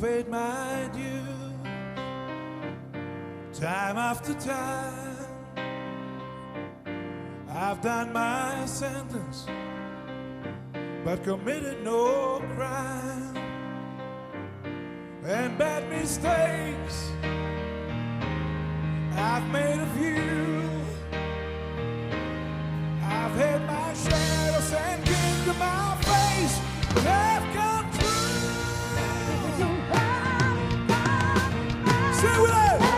paid my due time after time. I've done my sentence, but committed no crime. And bad mistakes, I've made a few. I've had my shadows and kicked in my face, but I've come through. Say what up!